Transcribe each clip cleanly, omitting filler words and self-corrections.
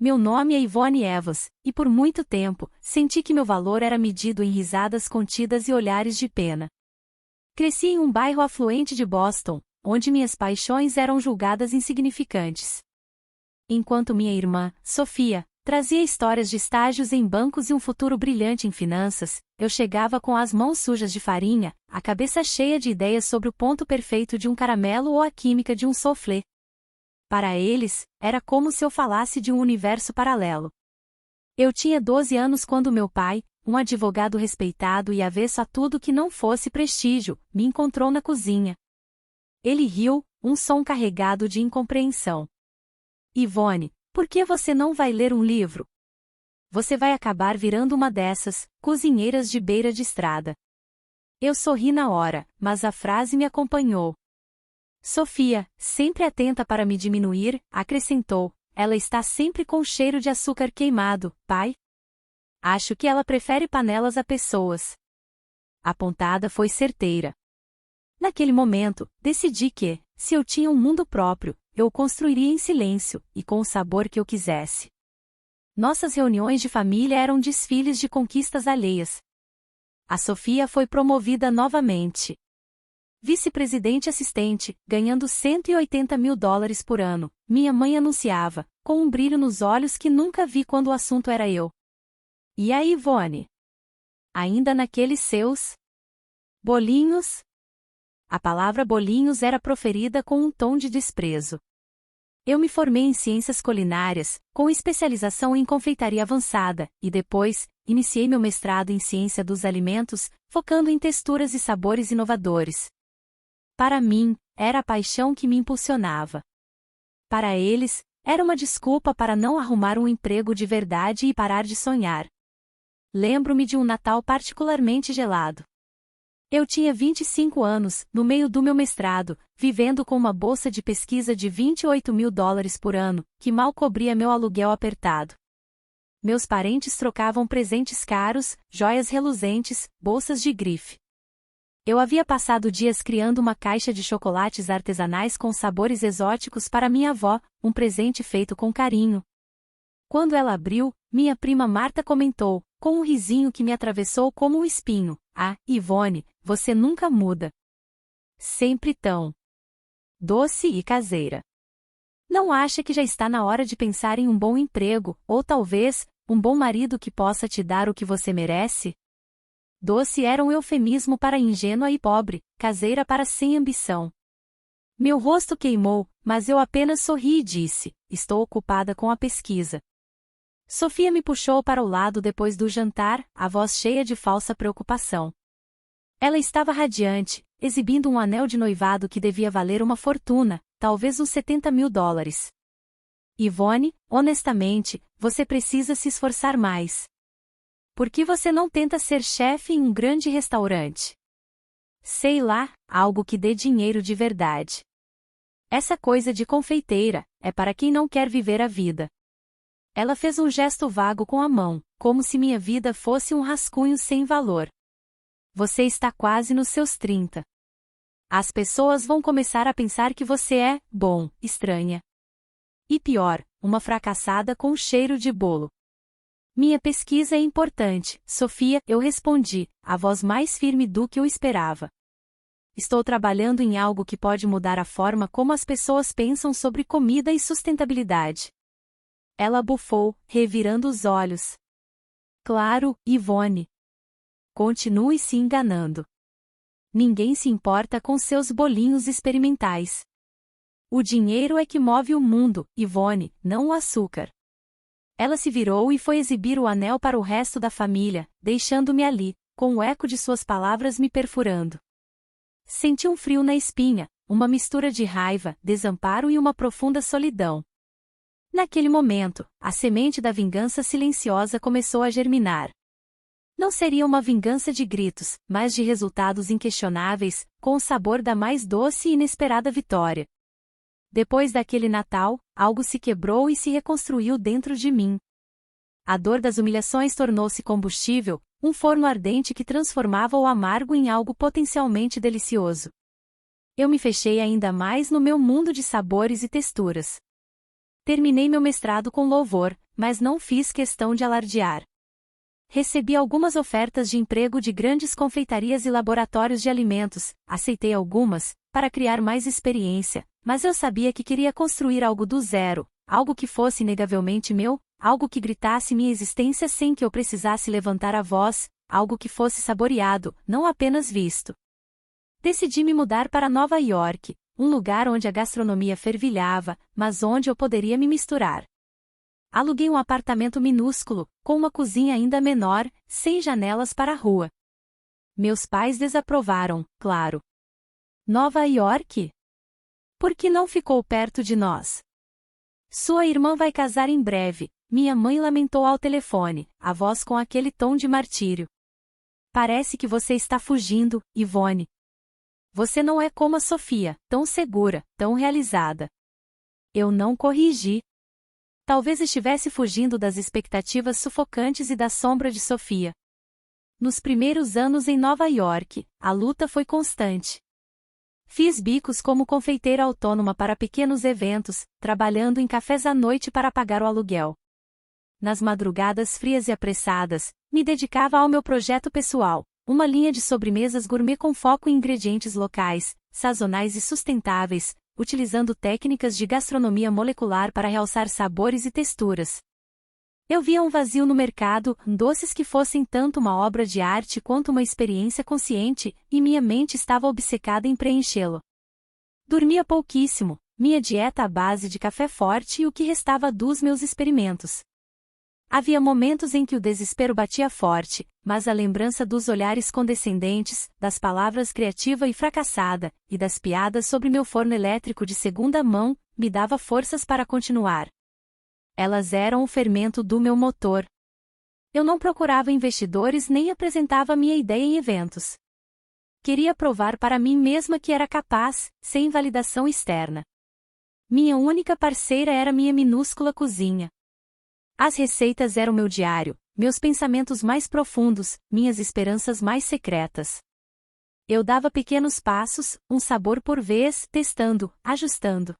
Meu nome é Ivone Evans, e por muito tempo, senti que meu valor era medido em risadas contidas e olhares de pena. Cresci em um bairro afluente de Boston, onde minhas paixões eram julgadas insignificantes. Enquanto minha irmã, Sofia, trazia histórias de estágios em bancos e um futuro brilhante em finanças, eu chegava com as mãos sujas de farinha, a cabeça cheia de ideias sobre o ponto perfeito de um caramelo ou a química de um soufflé. Para eles, era como se eu falasse de um universo paralelo. Eu tinha 12 anos quando meu pai, um advogado respeitado e avesso a tudo que não fosse prestígio, me encontrou na cozinha. Ele riu, um som carregado de incompreensão. Ivone, por que você não vai ler um livro? Você vai acabar virando uma dessas, cozinheiras de beira de estrada. Eu sorri na hora, mas a frase me acompanhou. Sofia, sempre atenta para me diminuir, acrescentou, ela está sempre com cheiro de açúcar queimado, pai? Acho que ela prefere panelas a pessoas. A pontada foi certeira. Naquele momento, decidi que, se eu tinha um mundo próprio, eu o construiria em silêncio, e com o sabor que eu quisesse. Nossas reuniões de família eram desfiles de conquistas alheias. A Sofia foi promovida novamente. Vice-presidente assistente, ganhando $180 mil por ano, minha mãe anunciava, com um brilho nos olhos que nunca vi quando o assunto era eu. E aí, Ivone? Ainda naqueles seus bolinhos? A palavra bolinhos era proferida com um tom de desprezo. Eu me formei em ciências culinárias, com especialização em confeitaria avançada, e depois, iniciei meu mestrado em ciência dos alimentos, focando em texturas e sabores inovadores. Para mim, era a paixão que me impulsionava. Para eles, era uma desculpa para não arrumar um emprego de verdade e parar de sonhar. Lembro-me de um Natal particularmente gelado. Eu tinha 25 anos, no meio do meu mestrado, vivendo com uma bolsa de pesquisa de $28 mil por ano, que mal cobria meu aluguel apertado. Meus parentes trocavam presentes caros, joias reluzentes, bolsas de grife. Eu havia passado dias criando uma caixa de chocolates artesanais com sabores exóticos para minha avó, um presente feito com carinho. Quando ela abriu, minha prima Marta comentou, com um risinho que me atravessou como um espinho, ah, Ivone, você nunca muda. Sempre tão doce e caseira. Não acha que já está na hora de pensar em um bom emprego, ou talvez, um bom marido que possa te dar o que você merece? Doce era um eufemismo para ingênua e pobre, caseira para sem ambição. Meu rosto queimou, mas eu apenas sorri e disse, estou ocupada com a pesquisa. Sofia me puxou para o lado depois do jantar, a voz cheia de falsa preocupação. Ela estava radiante, exibindo um anel de noivado que devia valer uma fortuna, talvez uns $70 mil. Ivone, honestamente, você precisa se esforçar mais. Por que você não tenta ser chefe em um grande restaurante? Sei lá, algo que dê dinheiro de verdade. Essa coisa de confeiteira é para quem não quer viver a vida. Ela fez um gesto vago com a mão, como se minha vida fosse um rascunho sem valor. Você está quase nos seus 30. As pessoas vão começar a pensar que você é, bom, estranha. E pior, uma fracassada com cheiro de bolo. Minha pesquisa é importante, Sofia, eu respondi, a voz mais firme do que eu esperava. Estou trabalhando em algo que pode mudar a forma como as pessoas pensam sobre comida e sustentabilidade. Ela bufou, revirando os olhos. Claro, Ivone. Continue se enganando. Ninguém se importa com seus bolinhos experimentais. O dinheiro é que move o mundo, Ivone, não o açúcar. Ela se virou e foi exibir o anel para o resto da família, deixando-me ali, com o eco de suas palavras me perfurando. Senti um frio na espinha, uma mistura de raiva, desamparo e uma profunda solidão. Naquele momento, a semente da vingança silenciosa começou a germinar. Não seria uma vingança de gritos, mas de resultados inquestionáveis, com o sabor da mais doce e inesperada vitória. Depois daquele Natal, algo se quebrou e se reconstruiu dentro de mim. A dor das humilhações tornou-se combustível, um forno ardente que transformava o amargo em algo potencialmente delicioso. Eu me fechei ainda mais no meu mundo de sabores e texturas. Terminei meu mestrado com louvor, mas não fiz questão de alardear. Recebi algumas ofertas de emprego de grandes confeitarias e laboratórios de alimentos, aceitei algumas, para criar mais experiência, mas eu sabia que queria construir algo do zero, algo que fosse inegavelmente meu, algo que gritasse minha existência sem que eu precisasse levantar a voz, algo que fosse saboreado, não apenas visto. Decidi me mudar para Nova York, um lugar onde a gastronomia fervilhava, mas onde eu poderia me misturar. Aluguei um apartamento minúsculo, com uma cozinha ainda menor, sem janelas para a rua. Meus pais desaprovaram, claro. Nova York? Por que não ficou perto de nós? Sua irmã vai casar em breve, minha mãe lamentou ao telefone, a voz com aquele tom de martírio. Parece que você está fugindo, Yvonne. Você não é como a Sofia, tão segura, tão realizada. Eu não corrigi. Talvez estivesse fugindo das expectativas sufocantes e da sombra de Sofia. Nos primeiros anos em Nova York, a luta foi constante. Fiz bicos como confeiteira autônoma para pequenos eventos, trabalhando em cafés à noite para pagar o aluguel. Nas madrugadas frias e apressadas, me dedicava ao meu projeto pessoal, uma linha de sobremesas gourmet com foco em ingredientes locais, sazonais e sustentáveis, utilizando técnicas de gastronomia molecular para realçar sabores e texturas. Eu via um vazio no mercado, doces que fossem tanto uma obra de arte quanto uma experiência consciente, e minha mente estava obcecada em preenchê-lo. Dormia pouquíssimo, minha dieta à base de café forte e o que restava dos meus experimentos. Havia momentos em que o desespero batia forte, mas a lembrança dos olhares condescendentes, das palavras criativa e fracassada, e das piadas sobre meu forno elétrico de segunda mão, me dava forças para continuar. Elas eram o fermento do meu motor. Eu não procurava investidores nem apresentava minha ideia em eventos. Queria provar para mim mesma que era capaz, sem validação externa. Minha única parceira era minha minúscula cozinha. As receitas eram meu diário, meus pensamentos mais profundos, minhas esperanças mais secretas. Eu dava pequenos passos, um sabor por vez, testando, ajustando.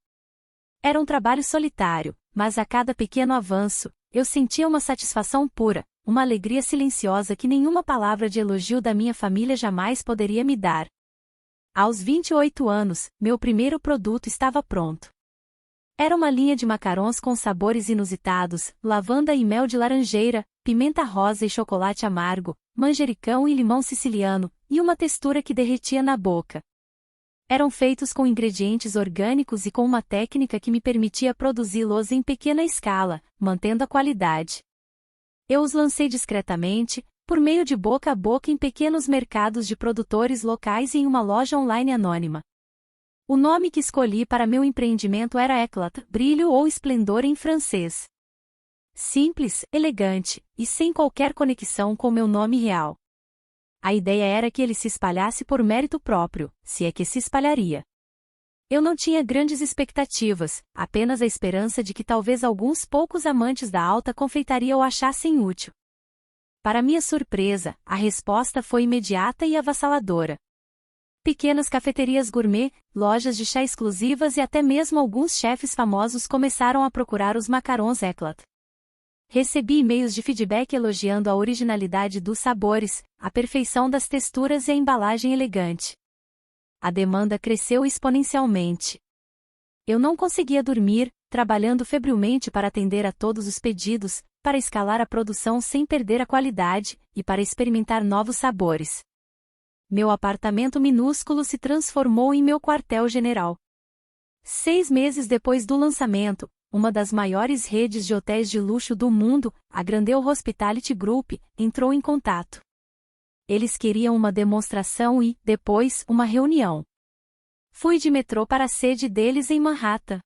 Era um trabalho solitário, mas a cada pequeno avanço, eu sentia uma satisfação pura, uma alegria silenciosa que nenhuma palavra de elogio da minha família jamais poderia me dar. Aos 28 anos, meu primeiro produto estava pronto. Era uma linha de macarons com sabores inusitados, lavanda e mel de laranjeira, pimenta rosa e chocolate amargo, manjericão e limão siciliano, e uma textura que derretia na boca. Eram feitos com ingredientes orgânicos e com uma técnica que me permitia produzi-los em pequena escala, mantendo a qualidade. Eu os lancei discretamente, por meio de boca a boca em pequenos mercados de produtores locais e em uma loja online anônima. O nome que escolhi para meu empreendimento era Éclat, brilho ou esplendor em francês. Simples, elegante, e sem qualquer conexão com meu nome real. A ideia era que ele se espalhasse por mérito próprio, se é que se espalharia. Eu não tinha grandes expectativas, apenas a esperança de que talvez alguns poucos amantes da alta confeitaria o achassem útil. Para minha surpresa, a resposta foi imediata e avassaladora. Pequenas cafeterias gourmet, lojas de chá exclusivas e até mesmo alguns chefes famosos começaram a procurar os macarons Éclat. Recebi e-mails de feedback elogiando a originalidade dos sabores, a perfeição das texturas e a embalagem elegante. A demanda cresceu exponencialmente. Eu não conseguia dormir, trabalhando febrilmente para atender a todos os pedidos, para escalar a produção sem perder a qualidade, e para experimentar novos sabores. Meu apartamento minúsculo se transformou em meu quartel-general. 6 meses depois do lançamento, uma das maiores redes de hotéis de luxo do mundo, a Grandeur Hospitality Group, entrou em contato. Eles queriam uma demonstração e, depois, uma reunião. Fui de metrô para a sede deles em Manhattan.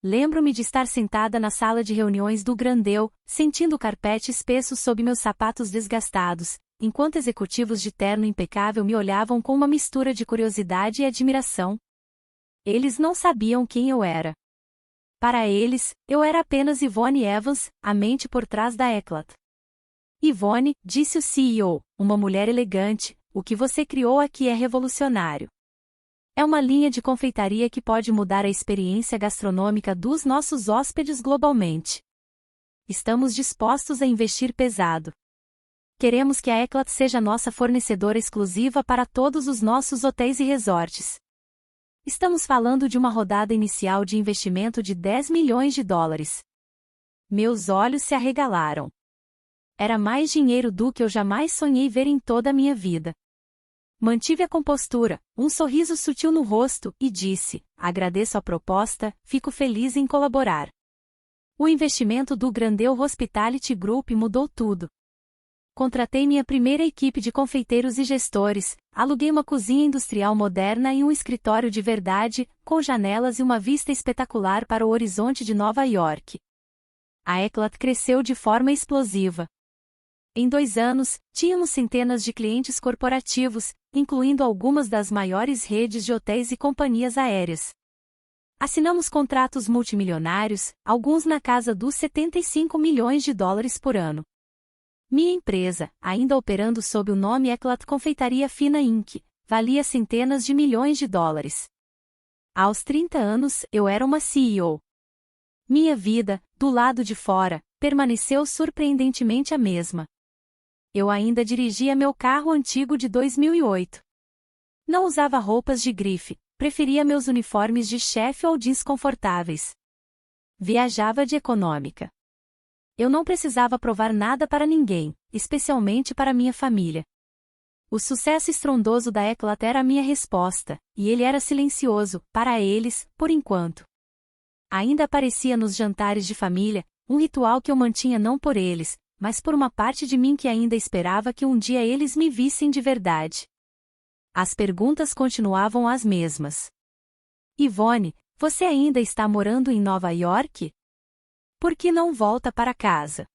Lembro-me de estar sentada na sala de reuniões do Grandeur, sentindo o carpete espesso sob meus sapatos desgastados, enquanto executivos de terno impecável me olhavam com uma mistura de curiosidade e admiração. Eles não sabiam quem eu era. Para eles, eu era apenas Yvonne Evans, a mente por trás da Éclat. Yvonne, disse o CEO, uma mulher elegante, o que você criou aqui é revolucionário. É uma linha de confeitaria que pode mudar a experiência gastronômica dos nossos hóspedes globalmente. estamos dispostos a investir pesado. Queremos que a Eclat seja nossa fornecedora exclusiva para todos os nossos hotéis e resorts. Estamos falando de uma rodada inicial de investimento de 10 milhões de dólares. Meus olhos se arregalaram. Era mais dinheiro do que eu jamais sonhei ver em toda a minha vida. Mantive a compostura, um sorriso sutil no rosto, e disse: agradeço a proposta, fico feliz em colaborar. O investimento do Grandeur Hospitality Group mudou tudo. Contratei minha primeira equipe de confeiteiros e gestores, aluguei uma cozinha industrial moderna e um escritório de verdade, com janelas e uma vista espetacular para o horizonte de Nova York. A Eclat cresceu de forma explosiva. Em 2 anos, tínhamos centenas de clientes corporativos, incluindo algumas das maiores redes de hotéis e companhias aéreas. Assinamos contratos multimilionários, alguns na casa dos 75 milhões de dólares por ano. Minha empresa, ainda operando sob o nome Eclat Confeitaria Fina Inc., valia centenas de milhões de dólares. Aos 30 anos, eu era uma CEO. Minha vida, do lado de fora, permaneceu surpreendentemente a mesma. Eu ainda dirigia meu carro antigo de 2008. Não usava roupas de grife, preferia meus uniformes de chefe ou jeans confortáveis. Viajava de econômica. Eu não precisava provar nada para ninguém, especialmente para minha família. O sucesso estrondoso da Eclat era a minha resposta, e ele era silencioso, para eles, por enquanto. Ainda aparecia nos jantares de família, um ritual que eu mantinha não por eles, mas por uma parte de mim que ainda esperava que um dia eles me vissem de verdade. As perguntas continuavam as mesmas. Yvonne, você ainda está morando em Nova York? Por que não volta para casa?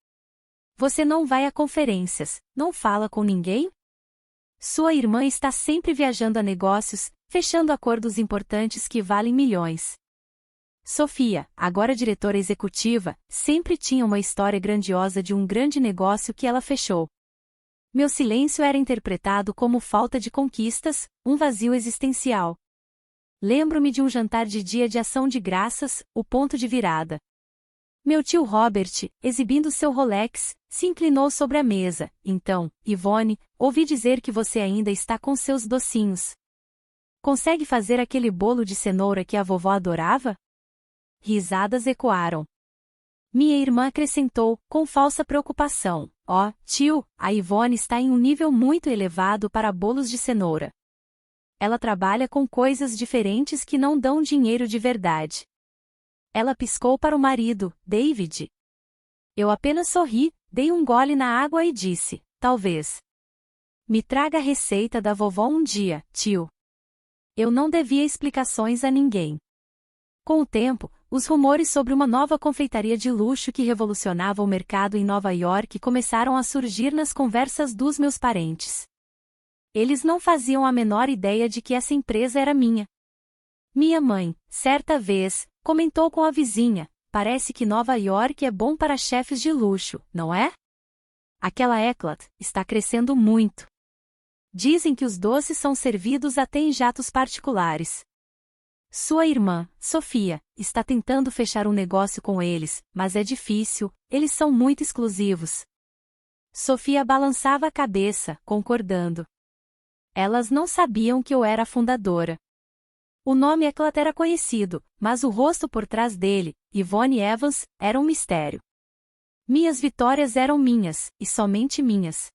Você não vai a conferências, não fala com ninguém? Sua irmã está sempre viajando a negócios, fechando acordos importantes que valem milhões. Sofia, agora diretora executiva, sempre tinha uma história grandiosa de um grande negócio que ela fechou. Meu silêncio era interpretado como falta de conquistas, um vazio existencial. Lembro-me de um jantar de dia de ação de graças, o ponto de virada. Meu tio Robert, exibindo seu Rolex, se inclinou sobre a mesa. Então, Yvonne, ouvi dizer que você ainda está com seus docinhos. Consegue fazer aquele bolo de cenoura que a vovó adorava? Risadas ecoaram. Minha irmã acrescentou, com falsa preocupação: ó, tio, a Yvonne está em um nível muito elevado para bolos de cenoura. Ela trabalha com coisas diferentes que não dão dinheiro de verdade. Ela piscou para o marido, David. Eu apenas sorri, dei um gole na água e disse: talvez. Me traga a receita da vovó um dia, tio. Eu não devia explicações a ninguém. Com o tempo, os rumores sobre uma nova confeitaria de luxo que revolucionava o mercado em Nova York começaram a surgir nas conversas dos meus parentes. Eles não faziam a menor ideia de que essa empresa era minha. Minha mãe, certa vez, comentou com a vizinha: parece que Nova York é bom para chefes de luxo, não é? Aquela Eclat está crescendo muito. Dizem que os doces são servidos até em jatos particulares. Sua irmã, Sofia, está tentando fechar um negócio com eles, mas é difícil, eles são muito exclusivos. Sofia balançava a cabeça, concordando. Elas não sabiam que eu era a fundadora. O nome Eclat era conhecido, mas o rosto por trás dele, Yvonne Evans, era um mistério. Minhas vitórias eram minhas, e somente minhas.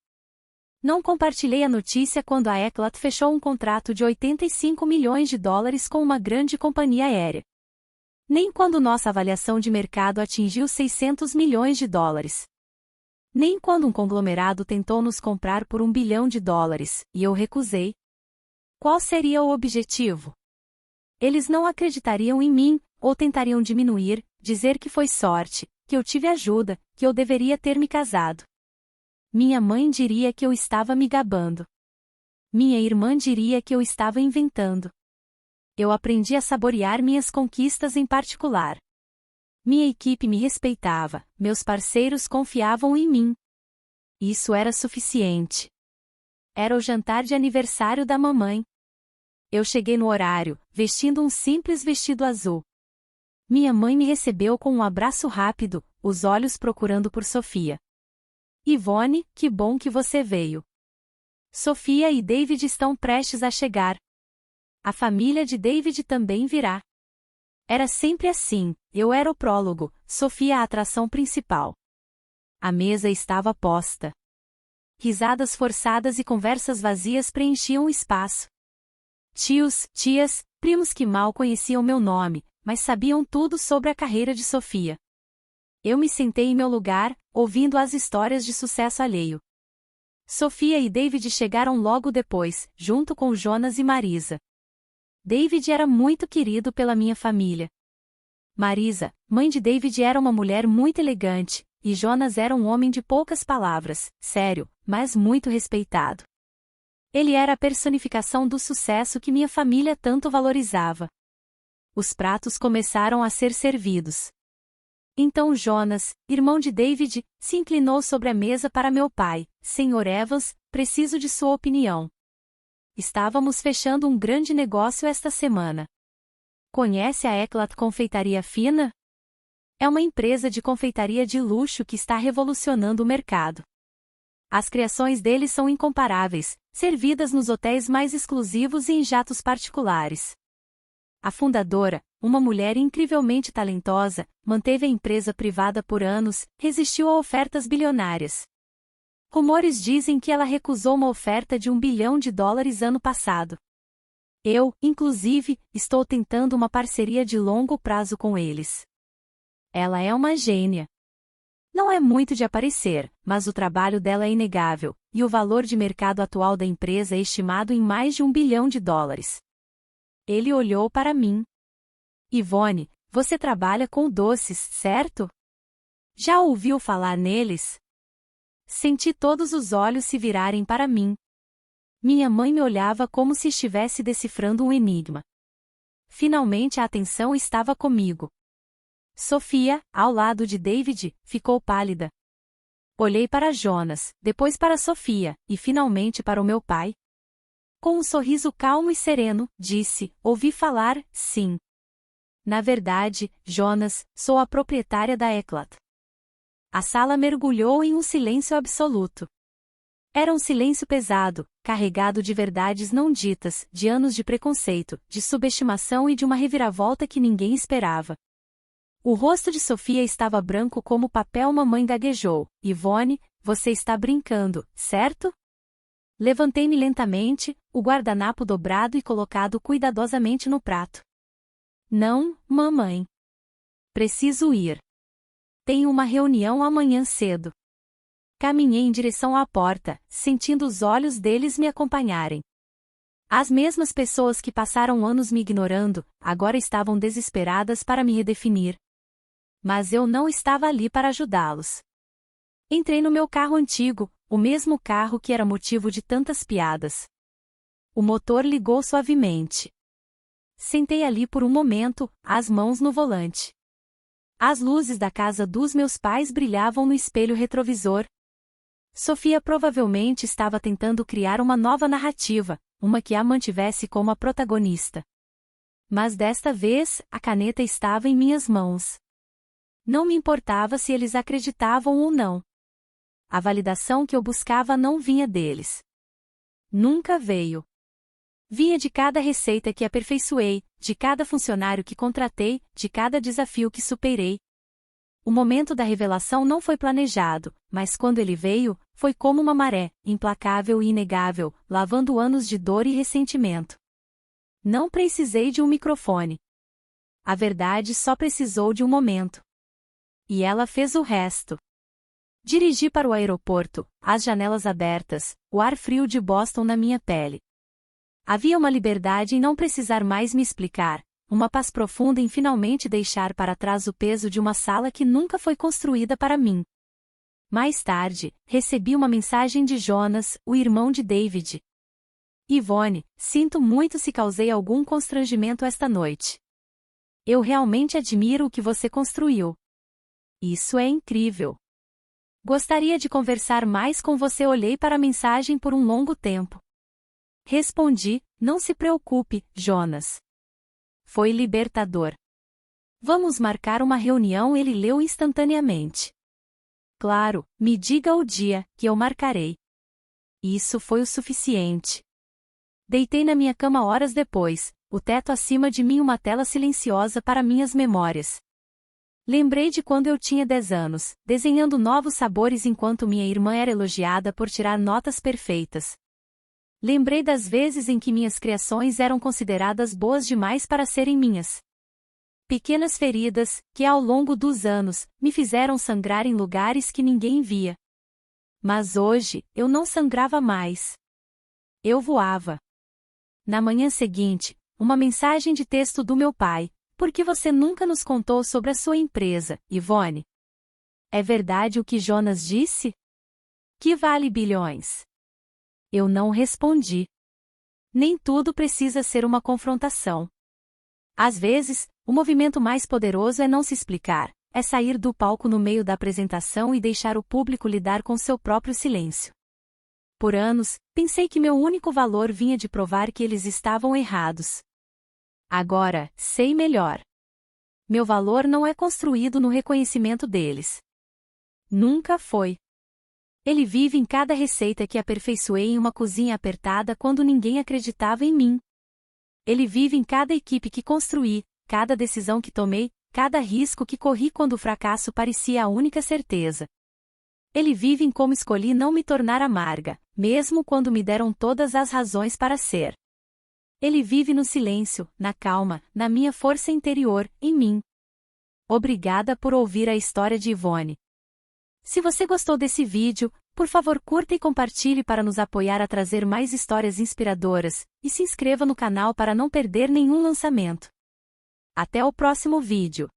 Não compartilhei a notícia quando a Eclat fechou um contrato de 85 milhões de dólares com uma grande companhia aérea. Nem quando nossa avaliação de mercado atingiu 600 milhões de dólares. Nem quando um conglomerado tentou nos comprar por $1 bilhão, e eu recusei. Qual seria o objetivo? Eles não acreditariam em mim, ou tentariam diminuir, dizer que foi sorte, que eu tive ajuda, que eu deveria ter me casado. Minha mãe diria que eu estava me gabando. Minha irmã diria que eu estava inventando. Eu aprendi a saborear minhas conquistas em particular. Minha equipe me respeitava, meus parceiros confiavam em mim. Isso era suficiente. Era o jantar de aniversário da mamãe. Eu cheguei no horário, vestindo um simples vestido azul. Minha mãe me recebeu com um abraço rápido, os olhos procurando por Sofia. Ivone, que bom que você veio. Sofia e David estão prestes a chegar. A família de David também virá. Era sempre assim, eu era o prólogo, Sofia a atração principal. A mesa estava posta. Risadas forçadas e conversas vazias preenchiam o espaço. Tios, tias, primos que mal conheciam meu nome, mas sabiam tudo sobre a carreira de Sofia. Eu me sentei em meu lugar, ouvindo as histórias de sucesso alheio. Sofia e David chegaram logo depois, junto com Jonas e Marisa. David era muito querido pela minha família. Marisa, mãe de David, era uma mulher muito elegante, e Jonas era um homem de poucas palavras, sério, mas muito respeitado. Ele era a personificação do sucesso que minha família tanto valorizava. Os pratos começaram a ser servidos. Então Jonas, irmão de David, se inclinou sobre a mesa para meu pai. Senhor Evans, preciso de sua opinião. Estávamos fechando um grande negócio esta semana. Conhece a Eclat Confeitaria Fina? É uma empresa de confeitaria de luxo que está revolucionando o mercado. As criações deles são incomparáveis, servidas nos hotéis mais exclusivos e em jatos particulares. A fundadora, uma mulher incrivelmente talentosa, manteve a empresa privada por anos, resistiu a ofertas bilionárias. Rumores dizem que ela recusou uma oferta de $1 bilhão ano passado. Eu, inclusive, estou tentando uma parceria de longo prazo com eles. Ela é uma gênia. Não é muito de aparecer, mas o trabalho dela é inegável, e o valor de mercado atual da empresa é estimado em mais de $1 bilhão. Ele olhou para mim. Ivone, você trabalha com doces, certo? Já ouviu falar neles? Senti todos os olhos se virarem para mim. Minha mãe me olhava como se estivesse decifrando um enigma. Finalmente a atenção estava comigo. Sofia, ao lado de David, ficou pálida. Olhei para Jonas, depois para Sofia, e finalmente para o meu pai. Com um sorriso calmo e sereno, disse, ouvi falar, sim. Na verdade, Jonas, sou a proprietária da Eclat. A sala mergulhou em um silêncio absoluto. Era um silêncio pesado, carregado de verdades não ditas, de anos de preconceito, de subestimação e de uma reviravolta que ninguém esperava. O rosto de Sofia estava branco como papel. Mamãe gaguejou. Ivone, você está brincando, certo? Levantei-me lentamente, o guardanapo dobrado e colocado cuidadosamente no prato. Não, mamãe. Preciso ir. Tenho uma reunião amanhã cedo. Caminhei em direção à porta, sentindo os olhos deles me acompanharem. As mesmas pessoas que passaram anos me ignorando, agora estavam desesperadas para me redefinir. Mas eu não estava ali para ajudá-los. Entrei no meu carro antigo, o mesmo carro que era motivo de tantas piadas. O motor ligou suavemente. Sentei ali por um momento, as mãos no volante. As luzes da casa dos meus pais brilhavam no espelho retrovisor. Sofia provavelmente estava tentando criar uma nova narrativa, uma que a mantivesse como a protagonista. Mas desta vez, a caneta estava em minhas mãos. Não me importava se eles acreditavam ou não. A validação que eu buscava não vinha deles. Nunca veio. Vinha de cada receita que aperfeiçoei, de cada funcionário que contratei, de cada desafio que superei. O momento da revelação não foi planejado, mas quando ele veio, foi como uma maré, implacável e inegável, lavando anos de dor e ressentimento. Não precisei de um microfone. A verdade só precisou de um momento. E ela fez o resto. Dirigi para o aeroporto, as janelas abertas, o ar frio de Boston na minha pele. Havia uma liberdade em não precisar mais me explicar, uma paz profunda em finalmente deixar para trás o peso de uma sala que nunca foi construída para mim. Mais tarde, recebi uma mensagem de Jonas, o irmão de David. Ivone, sinto muito se causei algum constrangimento esta noite. Eu realmente admiro o que você construiu. Isso é incrível. Gostaria de conversar mais com você. Olhei para a mensagem por um longo tempo. Respondi, não se preocupe, Jonas. Foi libertador. Vamos marcar uma reunião, ele leu instantaneamente. Claro, me diga o dia, que eu marcarei. Isso foi o suficiente. Deitei na minha cama horas depois, o teto acima de mim uma tela silenciosa para minhas memórias. Lembrei de quando eu tinha 10 anos, desenhando novos sabores enquanto minha irmã era elogiada por tirar notas perfeitas. Lembrei das vezes em que minhas criações eram consideradas boas demais para serem minhas. Pequenas feridas, que ao longo dos anos, me fizeram sangrar em lugares que ninguém via. Mas hoje, eu não sangrava mais. Eu voava. Na manhã seguinte, uma mensagem de texto do meu pai: por que você nunca nos contou sobre a sua empresa, Ivone? É verdade o que Jonas disse? Que vale bilhões? Eu não respondi. Nem tudo precisa ser uma confrontação. Às vezes, o movimento mais poderoso é não se explicar, é sair do palco no meio da apresentação e deixar o público lidar com seu próprio silêncio. Por anos, pensei que meu único valor vinha de provar que eles estavam errados. Agora, sei melhor. Meu valor não é construído no reconhecimento deles. Nunca foi. Ele vive em cada receita que aperfeiçoei em uma cozinha apertada quando ninguém acreditava em mim. Ele vive em cada equipe que construí, cada decisão que tomei, cada risco que corri quando o fracasso parecia a única certeza. Ele vive em como escolhi não me tornar amarga, mesmo quando me deram todas as razões para ser. Ele vive no silêncio, na calma, na minha força interior, em mim. Obrigada por ouvir a história de Ivone. Se você gostou desse vídeo, por favor curta e compartilhe para nos apoiar a trazer mais histórias inspiradoras, e se inscreva no canal para não perder nenhum lançamento. Até o próximo vídeo.